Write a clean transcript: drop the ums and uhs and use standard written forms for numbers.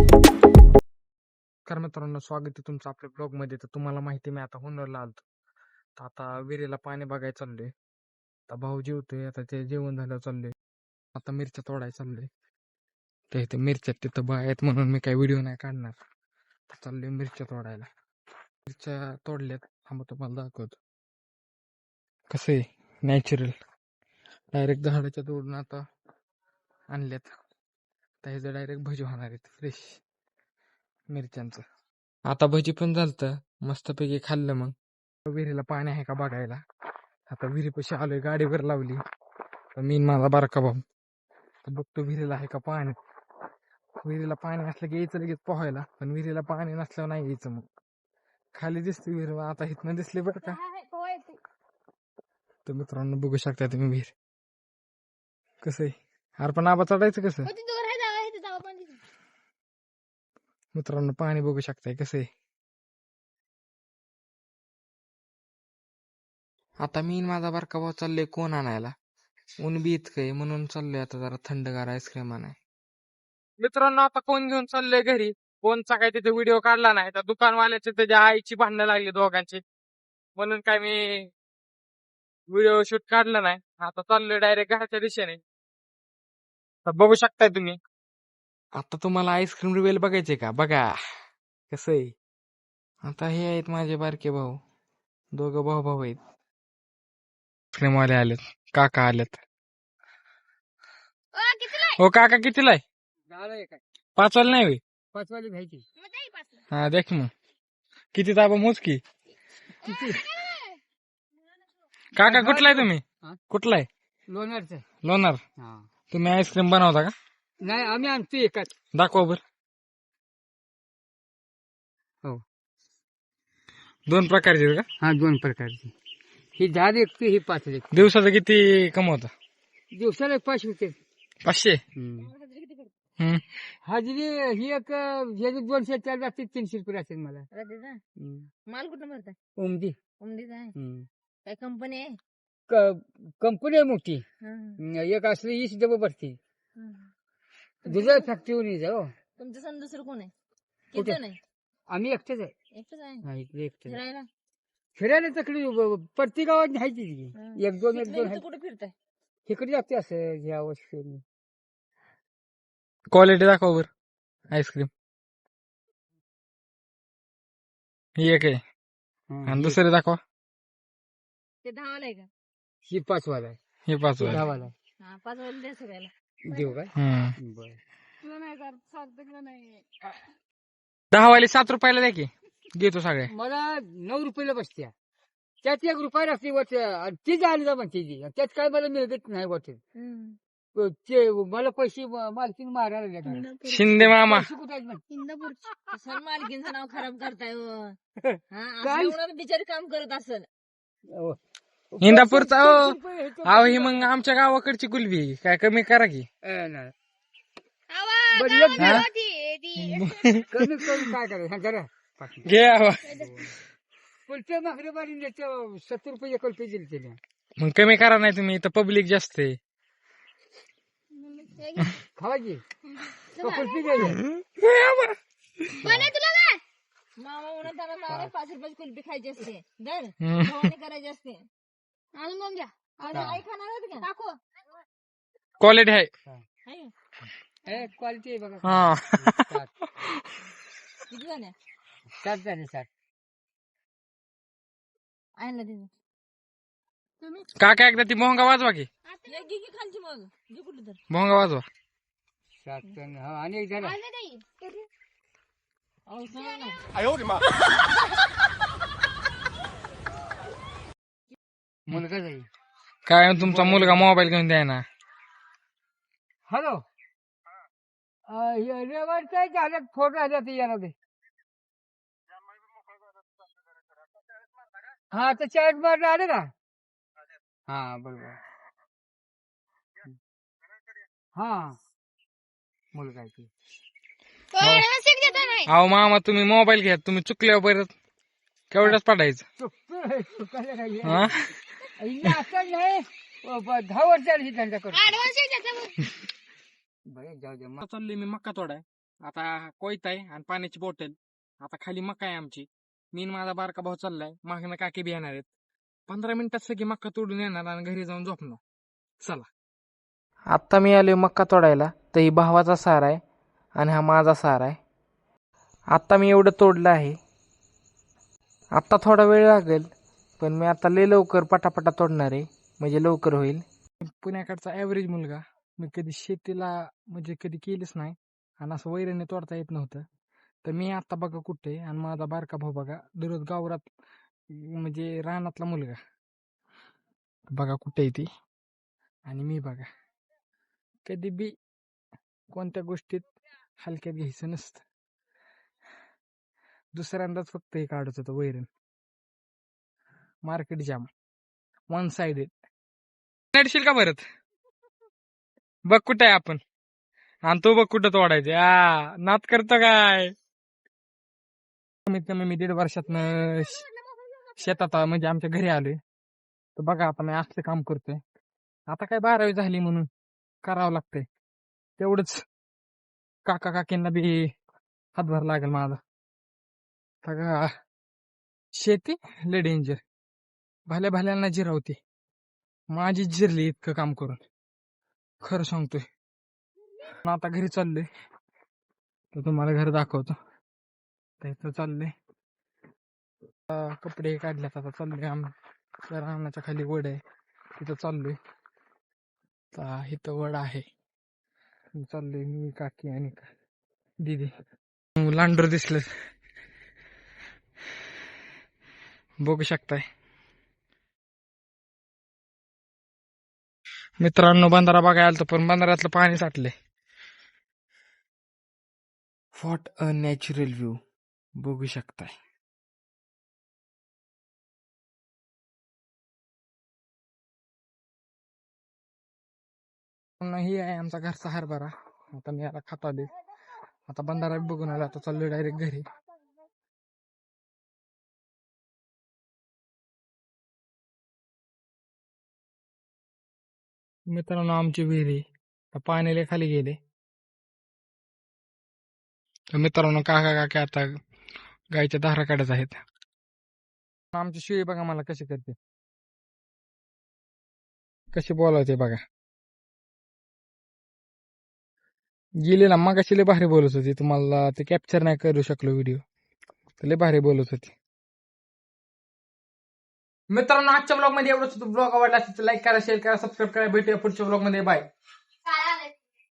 नमस्कार मित्रांनो, स्वागत आहे तुमचं आपल्या ब्लॉग मध्ये. तर तुम्हाला माहिती मी आता हुनरला आलतो. तर आता विहिरीला पाणी बघायला चाललोय. आता भाऊ जेवतोय, आता ते जेवण झालं चाललोय. आता मिरच्या तोडायला चाललोय. ते इथे मिरच्या तिथं बाय आहेत म्हणून मी काही व्हिडिओ नाही काढणार. तर चाललोय मिरच्या तोडायला. मिरच्या तोडल्यात, थांबा तुम्हाला दाखवतो. कसं आहे नॅचरल, डायरेक्ट झाडाच्या तोडून आता आणल्यात. तर ह्याचं डायरेक्ट भजी होणार आहेत फ्रेश मिरच्यांचं. आता भजी पण झालतं, मस्तपैकी खाल्लं. मग विहिरीला पाणी आहे का बघायला. आता विहिरीपाशी आलोय, गाडीवर लावली. तर मी माझा बारका भाऊ तर बघतो विहिरीला आहे का पाणी. विहिरीला पाणी असलं की यायचं लगेच पोहायला, पण विहिरीला पाणी नसल्यावर नाही यायचं. मग खाली दिसते विहीर, आता इथनं दिसली बरं का. तर मित्रांनो बघू शकता तुम्ही विहीर कसं आहे. अरे पण आबा चढायचं कसं. मित्रांनो पाणी बघू शकताय कसं आहे. आता मी माझा बारका भाऊ चाललोय कोण आणायला. ऊन बी इतकंय म्हणून चाललोय आता जरा थंडगार आईस्क्रीम आणाय. मित्रांनो आता कोण घेऊन चाललोय घरी. कोणचा काय तिथे व्हिडिओ काढला नाही. त्या दुकानवाल्याची त्याच्या आईची भांडणं लागली दोघांची, म्हणून काय मी व्हिडिओ शूट काढला नाही. आता चाललोय डायरेक्ट घराच्या दिशेने. तर बघू शकताय तुम्ही. आता तुम्हाला आईस्क्रीम रिवेल बघायचे का, बघा कसं आहे. आता हे आहेत माझे बारके भाऊ, दोघं भाऊ भाऊ आहेत. आईस्क्रीमवाले आलेत, काका आलेत. हो काका कितीला आहे. 5 वाली नाही 5 वाली घ्यायची. हा देख मग किती ताबा मोज की. काका कुठला आहे तुम्ही. कुठला आहे. लोणारचं. लोणार. तुम्ही आईस्क्रीम बनवता का. नाही आम्ही आणतो एकाच. दाखवा बर. हो 2 प्रकारचे का. हा 2 प्रकारची. ही 10 विकतो, ही 5 विकतो. दिवसाचं किती कमवता. दिवसाला 5 होते. 500. हाजरी ही एक ह्याची 200 4 जाते 300 रुपये असेल मला. माल कुठं भरताय. उमदी. उमदीच आहे. काय कंपनी आहे. कंपनी आहे मोठी. एक असली 20 डबे भरती. दुसऱ्या फॅक्टरीवर जाऊ. तुमचं सण दुसरं कोण आहे. किती जण आहे. आम्ही एकटेच आहे. एकटंच आहे. हा इकडे एकटे फिरायला फिरायला तकली प्रत्येक गावात न्यायची. 1-2 इथं कुठे फिरताय. इकडे जाते असं ह्या वर्षी. क्वालिटी दाखवा बर आईस्क्रीम. ही एक आहे आणि दुसरे दाखवा. ते 10 वाला आहे का. ही 5 वाला आहे. हे 5 वाले. 10 वाला हा 5 वाला द्या सगळ्याला. देऊ काय. बरं 10 वाली 7 रुपयाला द्या की, देतो सगळे. मला 9 रुपयाला बसत्या. त्यात 1 रुपया लागते वाटत. ती झाली जा म्हणते ती. त्यात काय मला मिळत नाही वाटत. ते मला पैसे मालकीन मारायला लागले. शिंदे मामा. पैसे कुठे आहेत म्हणते. इंदापूर सण मालकींचं नाव खराब करताय. हा बिचारी काम करत असेल. अहो, इंदापूरचा अहो. पैसे ह्याचं अहो ही मग आमच्या गावाकडची कुलबी काय कमी करा की. नाही. बरं, एक हा? कमी करून काय करायचं. जरा घे आवा. कुलते मागरे बारी 70 रुपये कुलते दिले त्याने. मग कमी करा नाही तुम्ही, इथं पब्लिक जास्त आहे. खावायची कुलती घ्यायची. मामा म्हणून त्यांना नाव 5 रुपयाची कुल्फी खायची असते. दर भवानी करायची असते. अजून मग घ्या. आई खाणार होत का. टाकू क्वालिटी आहे. क्वालिटी आहे बघा. हा किती झाल्या. 7 झाले 7. आहे ना तिथं. तुम्ही काका एकदा ती भोंगा वाजवा की. घे की खालची मग घे कुठे तर. भोंगा वाजवा. 7 आणि एक झाला. मुलगा जाईल. काय तुमचा मुलगा मोबाईल घेऊन द्याय ना. हॅलो रविवारचा झाल्यात फोटो आल्या ते येणार ते. हा तर 40 मारले आले ना. हा बरोबर. हा मुलगा आहे ते. अहो मामा तुम्ही मोबाईल घ्या, तुम्ही चुकल्यावर परत केवढ्याच पडायचं. हा 10 वर्ष आली धंदा करतो. चाललोय मी मक्का तोडाय. आता कोयता आहे आणि पाण्याची बॉटल. आता खाली मका आहे आमची. मी आणि माझा बारका भाऊ चाललाय, मागणं काकी बी येणार आहेत. 15 मिनिटात सगळी मक्का तोडून येणार आणि घरी जाऊन झोपणार. चला. आता मी आलोय मक्का तोडायला. तर ही भावाचा सार आहे आणि हा माझा सार आहे. आता मी एवढं तोडलं आहे. आता थोडा वेळ लागेल, पण मी आता लय लवकर पटापटा तोडणार आहे, म्हणजे लवकर होईल. पुण्याकडचा ॲव्हरेज मुलगा. मी कधी शेतीला म्हणजे कधी केलीच नाही आणि असं वैरणीने तोडता येत नव्हतं. तर मी आता बघा कुठे आणि माझा बारका भाऊ बघा दररोज गावरात म्हणजे रानातला मुलगा बघा कुठे आहे ती. आणि मी बघा कधी बी कोणत्या गोष्टीत हलक्यात घ्यायचं नसतं. दुसऱ्यांदाच फक्त हे काढत होतं वैरण. मार्केट जाम, वन साइडेड. नडशील का परत? बघ कुठे आहे आपण आणि तो बघ कुठं तोडायचे. नात करतो काय? कमीत कमी मी 1.5 वर्षातनं शेतात म्हणजे आमच्या घरी आलोय. तर बघा आता मी असलं काम करतोय. आता काय 12वी झाली म्हणून करावं लागतंय तेवढंच. काका काकींना बी हातभार लागेल माझा. सगळा शेती लय डेंजर. भल्या भल्यांना जिरावते, माझी जिरली इतकं काम करून, खरं सांगतोय. आता घरी चाललोय, तर तुम्हाला घर दाखवतो. तर इथं चाललोय, कपडे काढल्यात. आता चाललोय आमच्या रानाच्या खाली वड आहे, तिथं चाललोय. इथं वड आहे, चाललोय मी, काकी आणि दिदी. लांडोर दिसलं बघू शकताय मित्रांनो. बंधारा बघायला आलतो, पण बंधाऱ्यातलं पाणी साठले. व्हॉट अ नॅचरल व्ह्यू बघू शकताय. ही आहे आमचा घरचा हरभरा. आता मी याला खात आलोय. आता बंधारा बघून आला, आता चाललोय डायरेक्ट घरी. मित्रांनो आमची विहिरी पाण्याला खाली गेले. तर मित्रांनो काका काकी आता गायच्या धारा काढत आहेत. आमची शिळी बघा मला कशी करते, कशी बोलावते बघा. गेली ना मग लय भारी बोलत होती. तुम्हाला ते कॅप्चर नाही करू शकलो व्हिडिओ, लय भारी बोलत होती. मित्रांनो आजच्या ब्लॉग मध्ये एवढंच. ब्लॉग आवडला असेल तर लाईक करा, शेअर करा, सबस्क्राईब करा. भेटूया पुढच्या ब्लॉग मध्ये. बाय.